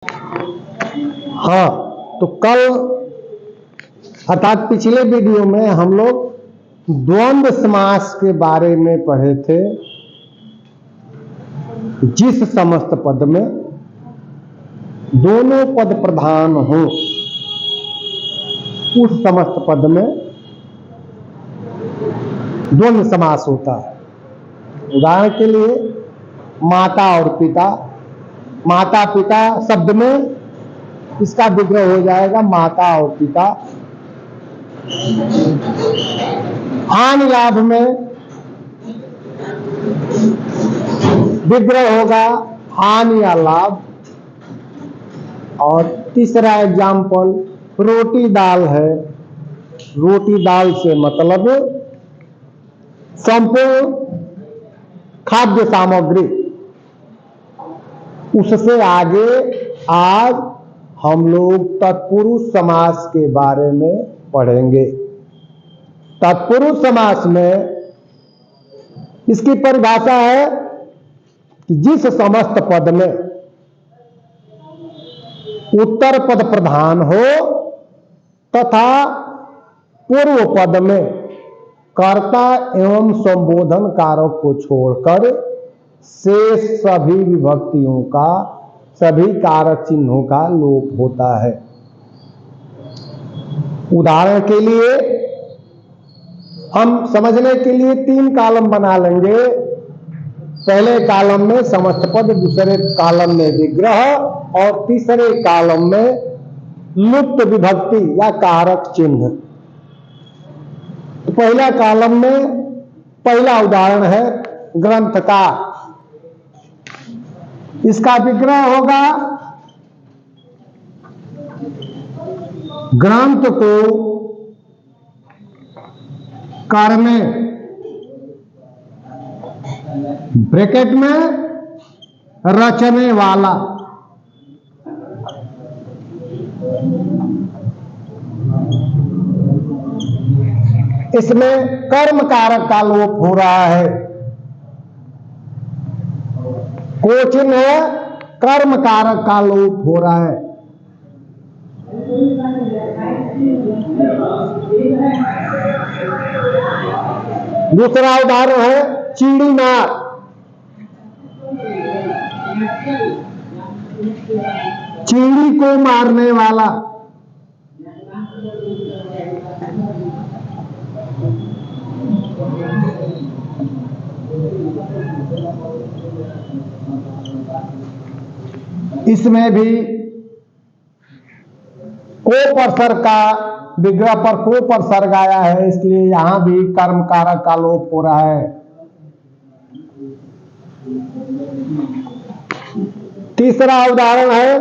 हाँ, तो कल अर्थात पिछले वीडियो में हम लोग द्वंद्व समास के बारे में पढ़े थे। जिस समस्त पद में दोनों पद प्रधान हो उस समस्त पद में द्वंद्व समास होता है। उदाहरण के लिए माता और पिता, माता पिता शब्द में इसका विग्रह हो जाएगा माता और पिता। हानि लाभ में विग्रह होगा हानि या लाभ। और तीसरा एग्जाम्पल रोटी दाल है। रोटी दाल से मतलब संपूर्ण खाद्य सामग्री। उससे आगे आज हम लोग तत्पुरुष समास के बारे में पढ़ेंगे। तत्पुरुष समास में इसकी परिभाषा है कि जिस समस्त पद में उत्तर पद प्रधान हो तथा पूर्व पद में कर्ता एवं संबोधन कारक को छोड़कर शेष सभी विभक्तियों का, सभी कारक चिन्हों का लोप होता है। उदाहरण के लिए हम समझने के लिए 3 कॉलम बना लेंगे। पहले कॉलम में समस्त पद, दूसरे कॉलम में विग्रह और तीसरे कॉलम में लुप्त विभक्ति या कारक चिन्ह। तो पहला कॉलम में पहला उदाहरण है ग्रंथकार। इसका विग्रह होगा ग्रंथ को करने, ब्रैकेट में रचने वाला। इसमें कर्म कारक का लोप हो रहा है। कोचिन है, कर्म कारक का लोप हो रहा है। दूसरा उदाहरण है चीड़ी मार। चीड़ी को मारने वाला। इसमें भी को परसर का विग्रह पर को परसर्ग आया है, इसलिए यहां भी कर्म कारक का लोप हो रहा है। तीसरा उदाहरण है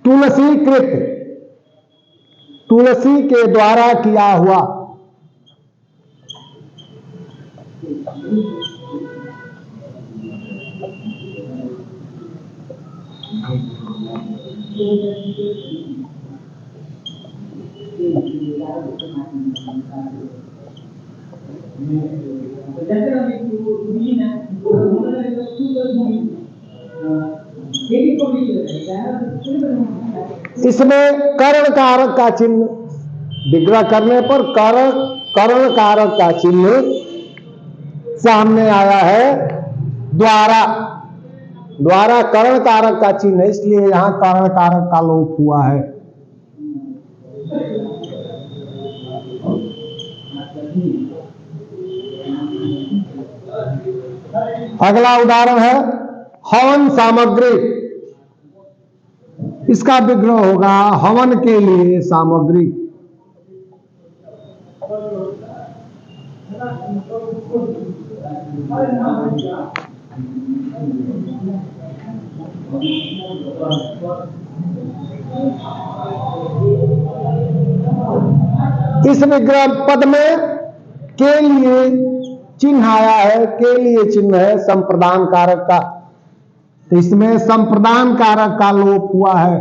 तुलसी कृत। तुलसी के द्वारा किया हुआ। इसमें कर्ण कारक का चिन्ह विग्रह करने पर कर्ण कारक का चिन्ह सामने आया है द्वारा। द्वारा कर्ण कारक का चिन्ह है, इसलिए यहां कर्ण कारक का लोप हुआ है। अगला उदाहरण है हवन सामग्री। इसका विग्रह होगा हवन के लिए सामग्री। इस विग्रह पद में के लिए चिन्ह आया है। के लिए चिन्ह है संप्रदान कारक का, तो इसमें संप्रदान कारक का लोप हुआ है।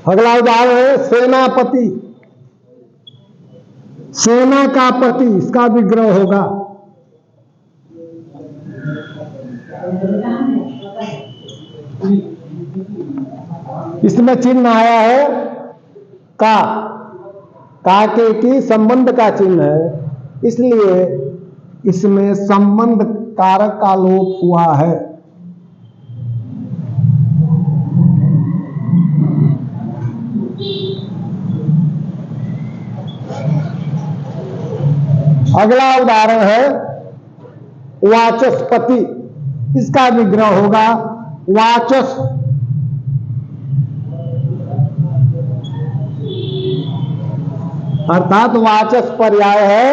अगला उदाहरण है सेनापति। सेना का पति, इसका विग्रह होगा। इसमें चिन्ह आया है का, के की संबंध का चिन्ह है, इसलिए इसमें संबंध कारक का लोप हुआ है। अगला उदाहरण है वाचस्पति, इसका विग्रह होगा वाचस। अर्थात वाचस पर्याय है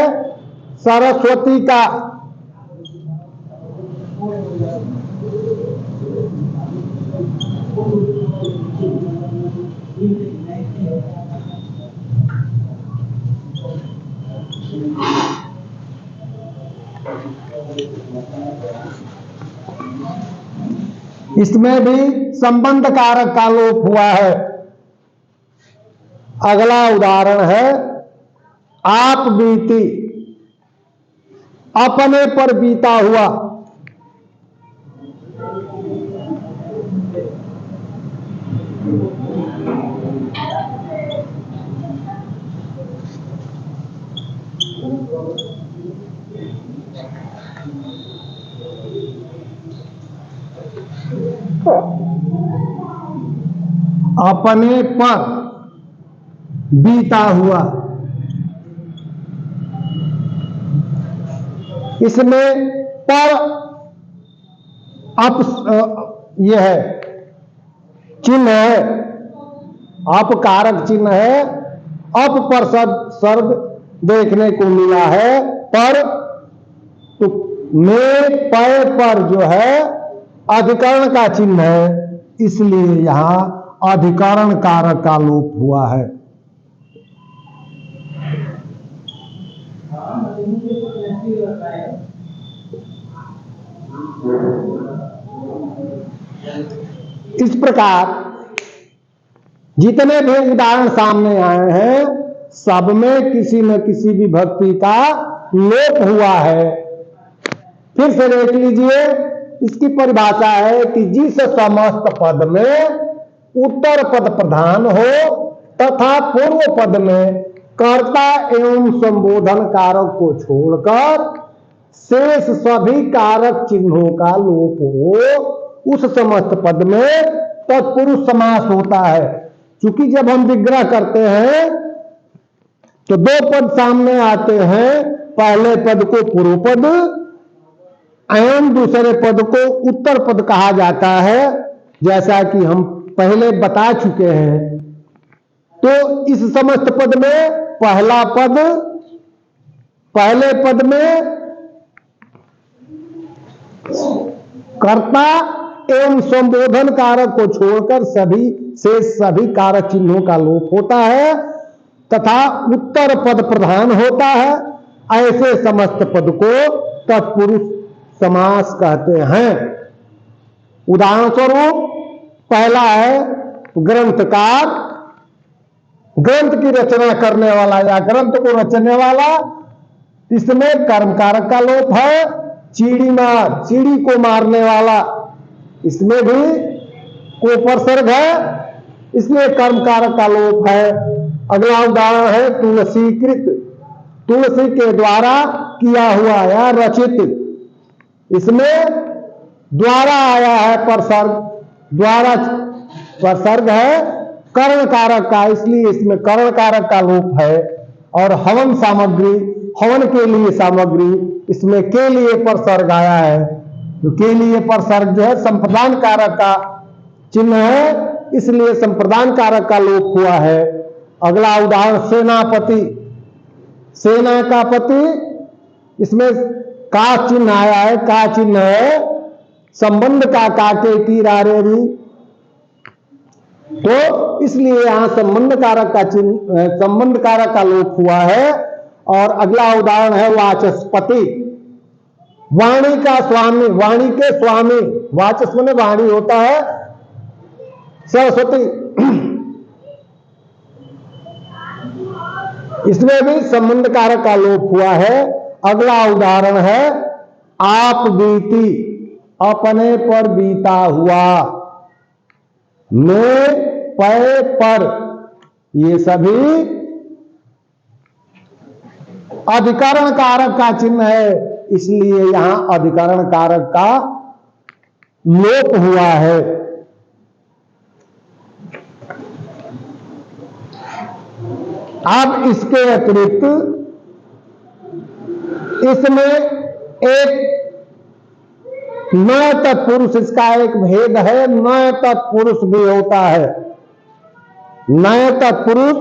सरस्वती का। इसमें भी संबंध कारक का लोप हुआ है। अगला उदाहरण है आप बीती, अपने पर बीता हुआ। अपने पर बीता हुआ, इसमें पर यह है चिन्ह है, अप कारक चिन्ह है। अप पर सर्ग देखने को मिला है, पर तो में पय पर जो है अधिकरण का चिन्ह है, इसलिए यहां अधिकरण कारक का लोप हुआ है। इस प्रकार जितने भी उदाहरण सामने आए हैं, सब में किसी न किसी विभक्ति का लोप हुआ है। फिर से देख लीजिए, इसकी परिभाषा है कि जिस समस्त पद में उत्तर पद प्रधान हो तथा पूर्व पद में कर्ता एवं संबोधन कारक को छोड़कर शेष सभी कारक चिन्हों का लोप हो, उस समस्त पद में तत्पुरुष समास होता है। क्योंकि जब हम विग्रह करते हैं तो दो पद सामने आते हैं, पहले पद को पूर्व पद एवं दूसरे पद को उत्तर पद कहा जाता है, जैसा कि हम पहले बता चुके हैं। तो इस समस्त पद में पहला पद, पहले पद में कर्ता एवं संबोधन कारक को छोड़कर सभी कारक चिन्हों का लोप होता है तथा उत्तर पद प्रधान होता है। ऐसे समस्त पद को तत्पुरुष समास कहते हैं। उदाहरण स्वरूप पहला है ग्रंथकार, ग्रंथ की रचना करने वाला या ग्रंथ को रचने वाला, इसमें कर्म कारक का लोप है। चीड़ी मार, चीड़ी को मारने वाला, इसमें भी उपसर्ग है, इसमें कर्म कारक का लोप है। अगला उदाहरण है तुलसीकृत, तुलसी के द्वारा किया हुआ या रचित, इसमें द्वारा आया है परसर्ग, द्वारा परसर्ग है कर्ण कारक का, इसलिए इसमें कर्ण कारक का लोप है। और हवन सामग्री, हवन के लिए सामग्री, इसमें के लिए परसर्ग आया है, तो के लिए परसर्ग जो है संप्रदान कारक का चिन्ह है, इसलिए संप्रदान कारक का लोप हुआ है। अगला उदाहरण सेनापति, सेना का पति, इसमें का चिन्ह आया है, का चिन्ह है संबंध का के की रारे री, तो इसलिए यहां संबंध कारक का चिन्ह, संबंध कारक का लोप हुआ है। और अगला उदाहरण है वाचस्पति, वाणी का स्वामी, वाणी के स्वामी, वाचस्प में वाणी होता है सरस्वती, इसमें भी संबंध कारक का लोप हुआ है। अगला उदाहरण है आप बीती, अपने पर बीता हुआ, में पै पर, ये सभी अधिकरण कारक का चिन्ह है, इसलिए यहां अधिकरण कारक का लोप हुआ है। अब इसके अतिरिक्त इसमें एक न तत्पुरुष, इसका एक भेद है, न तत्पुरुष भी होता है। न तत्पुरुष,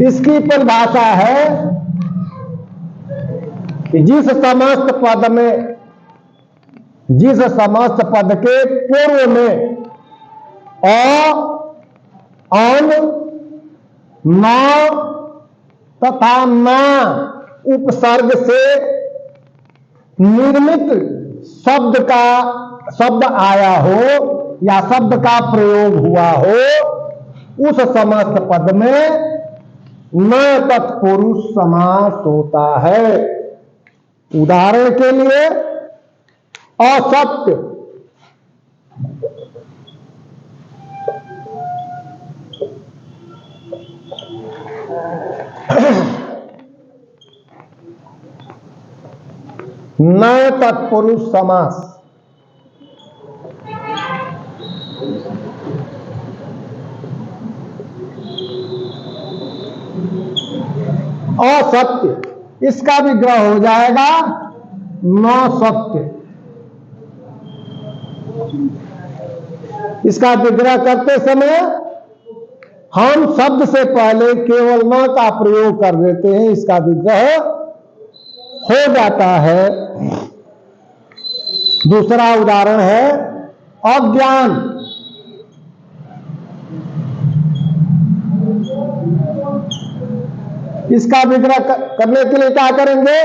इसकी परिभाषा है कि जिस समस्त पद में, जिस समस्त पद के पूर्व में अ, अन, न तथा न उपसर्ग से निर्मित शब्द आया हो या शब्द का प्रयोग हुआ हो, उस समस्त पद में न तत्पुरुष समास होता है। उदाहरण के लिए असत्य, न तत्पुरुष समास। असत्य, इसका विग्रह हो जाएगा न सत्य। इसका विग्रह करते समय हम शब्द से पहले केवल न का प्रयोग कर देते हैं, इसका विग्रह हो जाता है। दूसरा उदाहरण है अज्ञान। इसका विग्रह करने के लिए क्या करेंगे,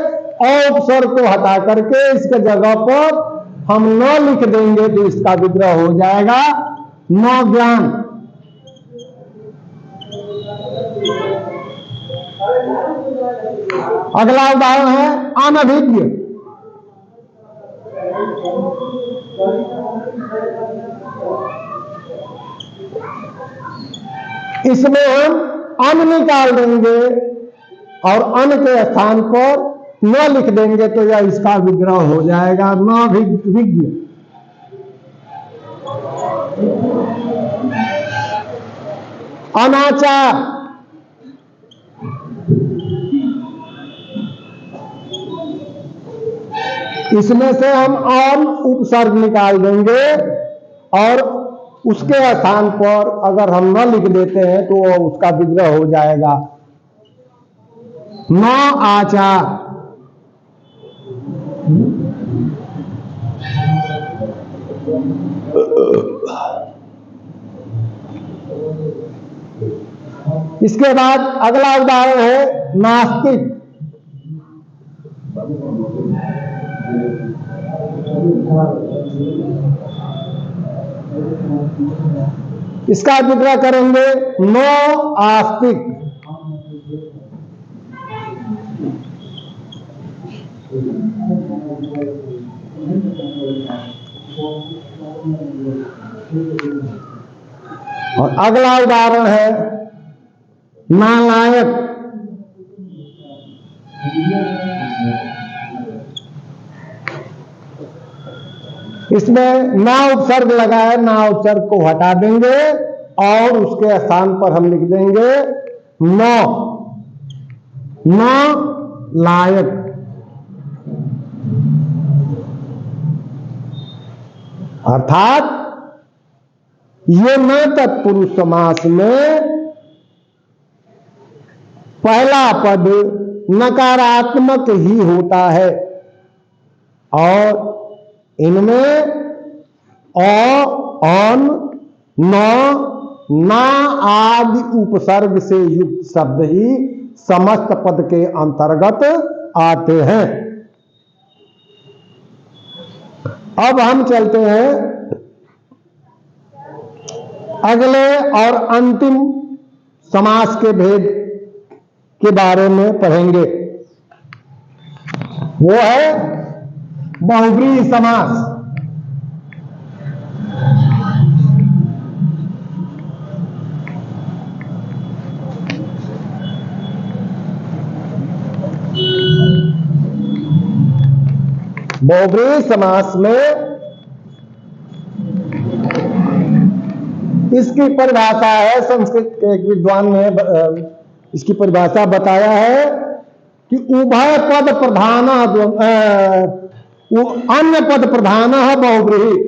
उपसर्ग को हटा करके इसके जगह पर हम न लिख देंगे तो इसका विग्रह हो जाएगा न ज्ञान। अगला उदाहरण है अनभिज्ञ। इसमें हम अन निकाल देंगे और अन के स्थान पर न लिख देंगे तो यह इसका विग्रह हो जाएगा न विज्ञ। अनाचार, इसमें से हम अन उपसर्ग निकाल देंगे और उसके स्थान पर अगर हम न लिख देते हैं तो उसका विग्रह हो जाएगा न आचार। इसके बाद अगला उदाहरण है नास्तिक। इसका विग्रह करेंगे न आस्तिक। और अगला उदाहरण है नालायक। इसमें ना उपसर्ग लगाए, ना उपसर्ग को हटा देंगे और उसके स्थान पर हम लिख देंगे न लायक। अर्थात ये न तत्पुरुष समास में पहला पद नकारात्मक ही होता है और इनमें अ, अन, न, ना आदि उपसर्ग से युक्त शब्द ही समस्त पद के अंतर्गत आते हैं। अब हम चलते हैं अगले और अंतिम समास के भेद के बारे में पढ़ेंगे। वो है बहुव्रीहि समास। बहुव्रीहि समास में इसकी परिभाषा है, संस्कृत के एक विद्वान ने इसकी परिभाषा बताया है कि उभय पद प्रधान, अन्य पद प्रधान बहुव्रीहि।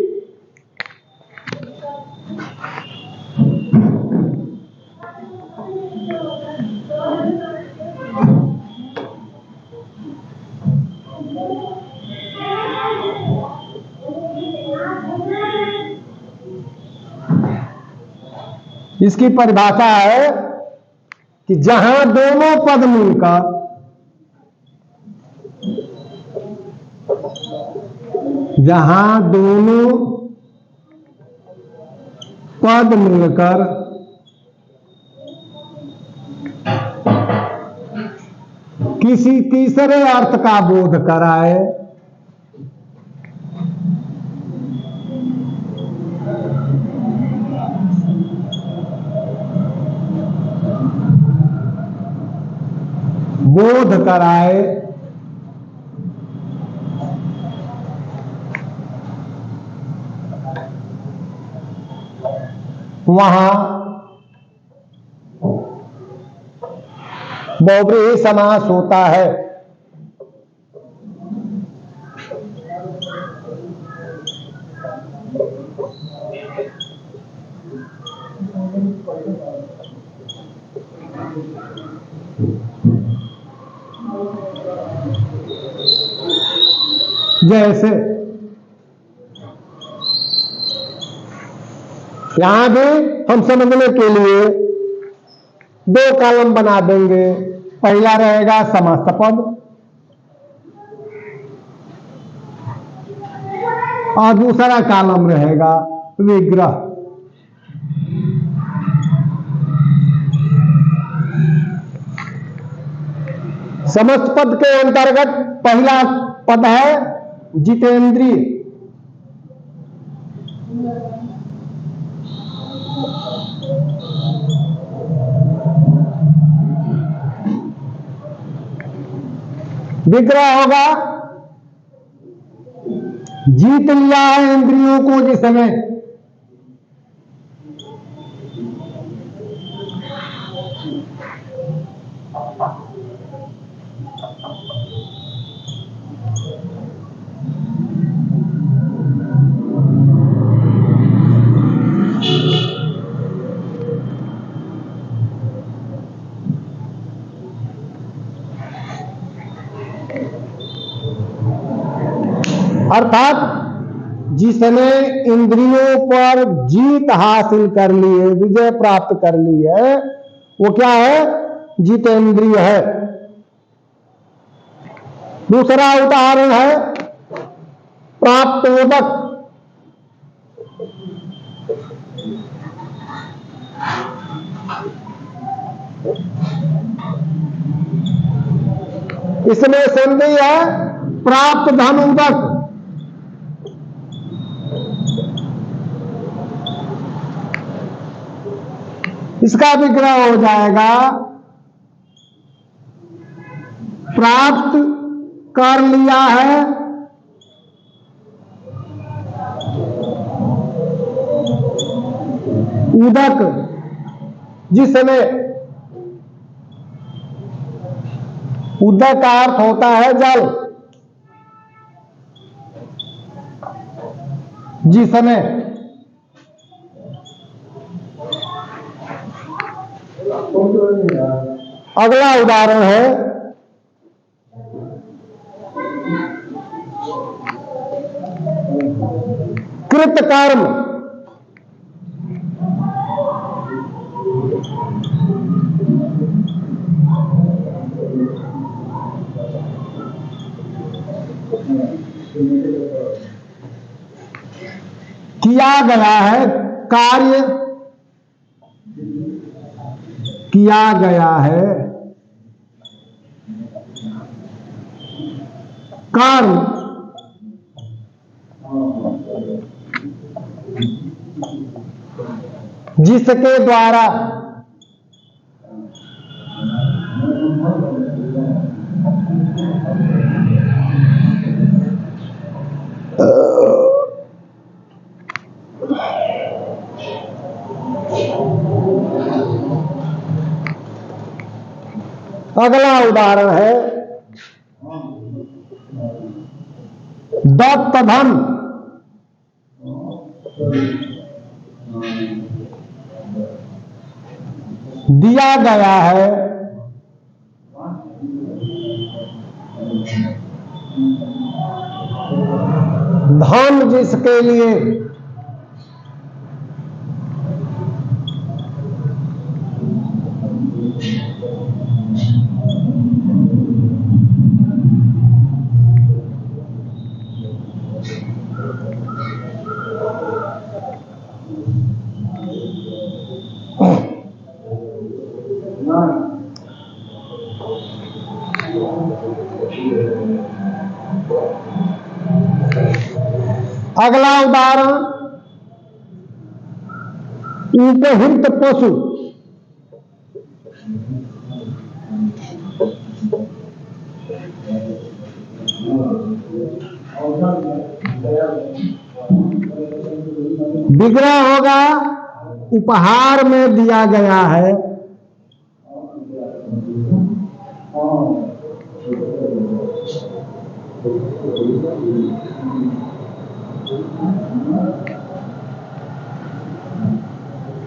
इसकी परिभाषा है कि जहां दोनों पद मिलकर किसी तीसरे अर्थ का बोध कराए, वहां बहुव्रीहि समास होता है। जैसे यहां भी हम समझने के लिए दो कॉलम बना देंगे। पहला रहेगा समस्त पद और दूसरा कॉलम रहेगा विग्रह। समस्त पद के अंतर्गत पहला पद है जितेंद्रिय। विग्रह होगा जीत लिया है इंद्रियों को जिसने। अर्थात जिसने इंद्रियों पर जीत हासिल कर ली है, विजय प्राप्त कर ली है, वो क्या है? जितेंद्रिय है। दूसरा उदाहरण है प्राप्तोदक। इसमें संधि है प्राप्त धनुदक। इसका विग्रह हो जाएगा प्राप्त कर लिया है उदक जिसने। उदक का अर्थ होता है जल। जिसने अगला उदाहरण है कृतकर्म। किया गया है कार्य, किया गया है कर्म जिसके द्वारा अगला उदाहरण है दत्त धन दिया गया है धन जिसके लिए अगला उदाहरण उपहित पशु विग्रह होगा उपहार में दिया गया है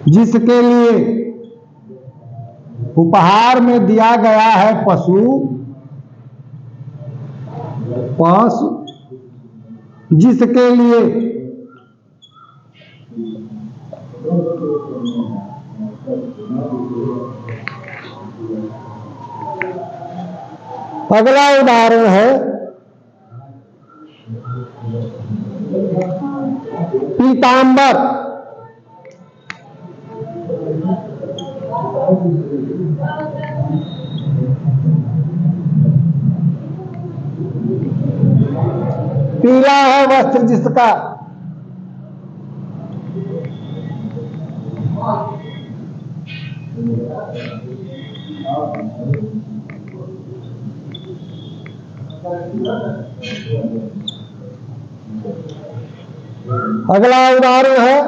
जिसके लिए उपहार में दिया गया है पशु जिसके लिए अगला उदाहरण है पीतांबर पीला है वस्त्र जिसका अगला उदाहरण है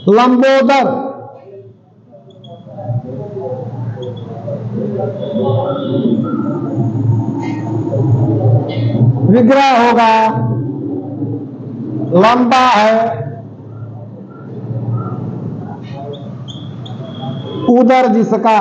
लंबोदर विग्रह होगा लंबा है उदर जिसका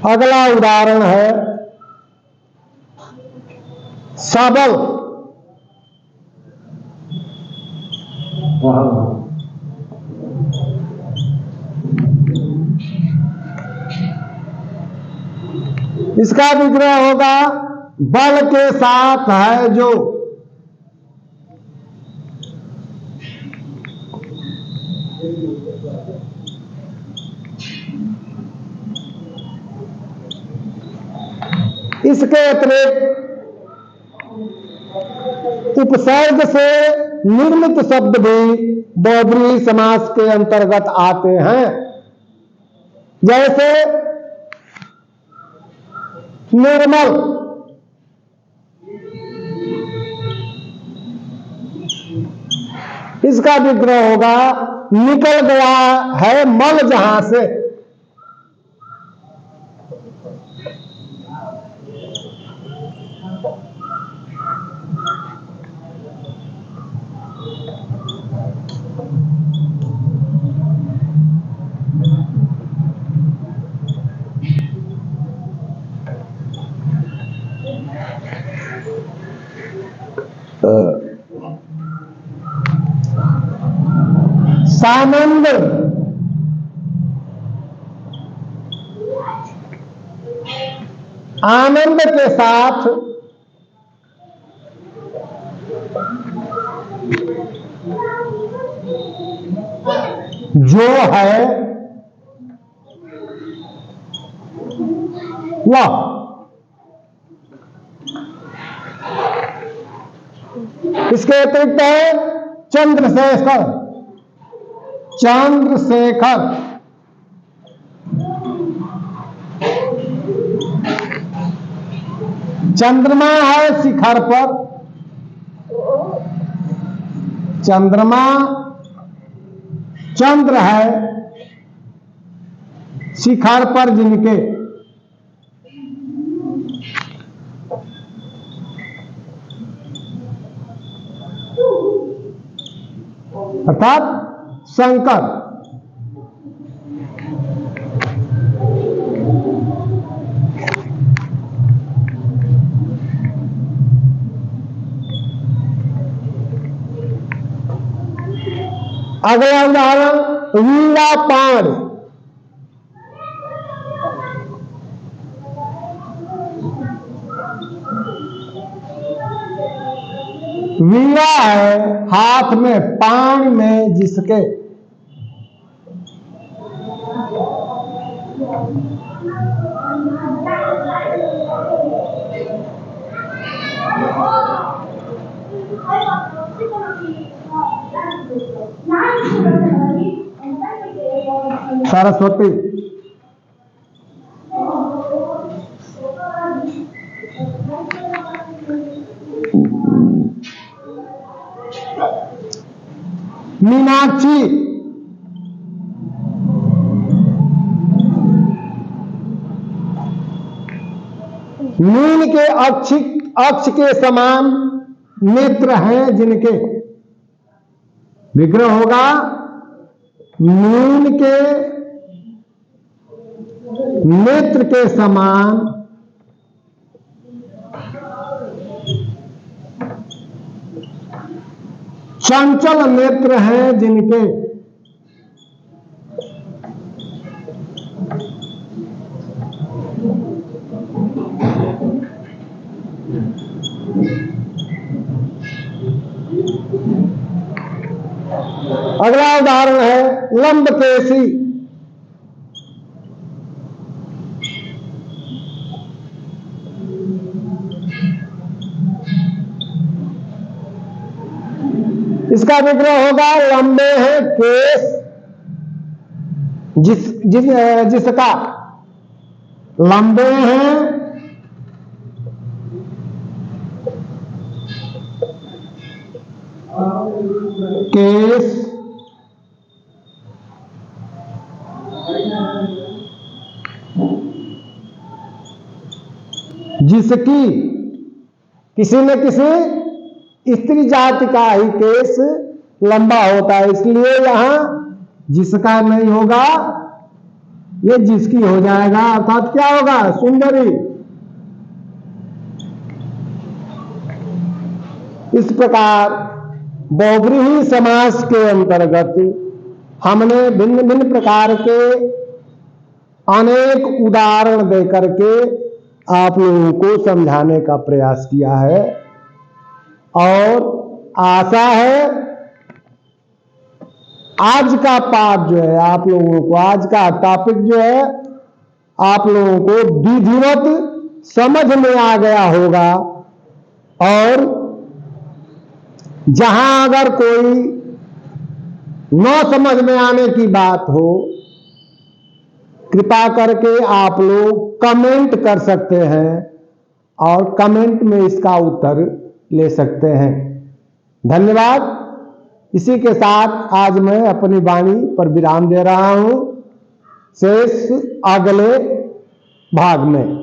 अगला उदाहरण है सबल इसका विग्रह होगा बल के साथ है जो इसके अतिरिक्त उपसर्ग से निर्मित शब्द भी बहुब्रीहि समास के अंतर्गत आते हैं जैसे निर्मल इसका विग्रह होगा निकल गया है मल जहां से सानंद आनंद के साथ जो है वह इसके अतिरिक्त है चंद्रशेखर। चंद्रशेखर चंद्रमा है शिखर पर, चंद्रमा चंद्र है शिखर पर जिनके, अर्थात शंकर। अगला उदाहरण वीणा पाण। वीणा है हाथ में, पाण में जिसके, सरस्वती। मीनाक्षी मीन के अक्ष के समान नेत्र हैं जिनके, विग्रह होगा मीन के नेत्र के समान चंचल नेत्र हैं जिनके, अगला उदाहरण है लंबकेशी। इसका विग्रह होगा लंबे हैं केस जिसका, लंबे हैं केस जिसकी, किसी न किसी स्त्री जाति का ही केस लंबा होता है, इसलिए यहां जिसका नहीं होगा, ये जिसकी हो जाएगा। अर्थात क्या होगा, सुंदरी। इस प्रकार बहुव्रीहि समास के अंतर्गत हमने भिन्न भिन्न प्रकार के अनेक उदाहरण देकर के आप लोगों को समझाने का प्रयास किया है, और आशा है आज का पाठ जो है आप लोगों को, आज का टॉपिक जो है आप लोगों को विधिवत समझ में आ गया होगा। और जहां अगर कोई न समझ में आने की बात हो, कृपा करके आप लोग कमेंट कर सकते हैं और कमेंट में इसका उत्तर ले सकते हैं। धन्यवाद। इसी के साथ आज मैं अपनी वाणी पर विराम दे रहा हूं। शेष अगले भाग में।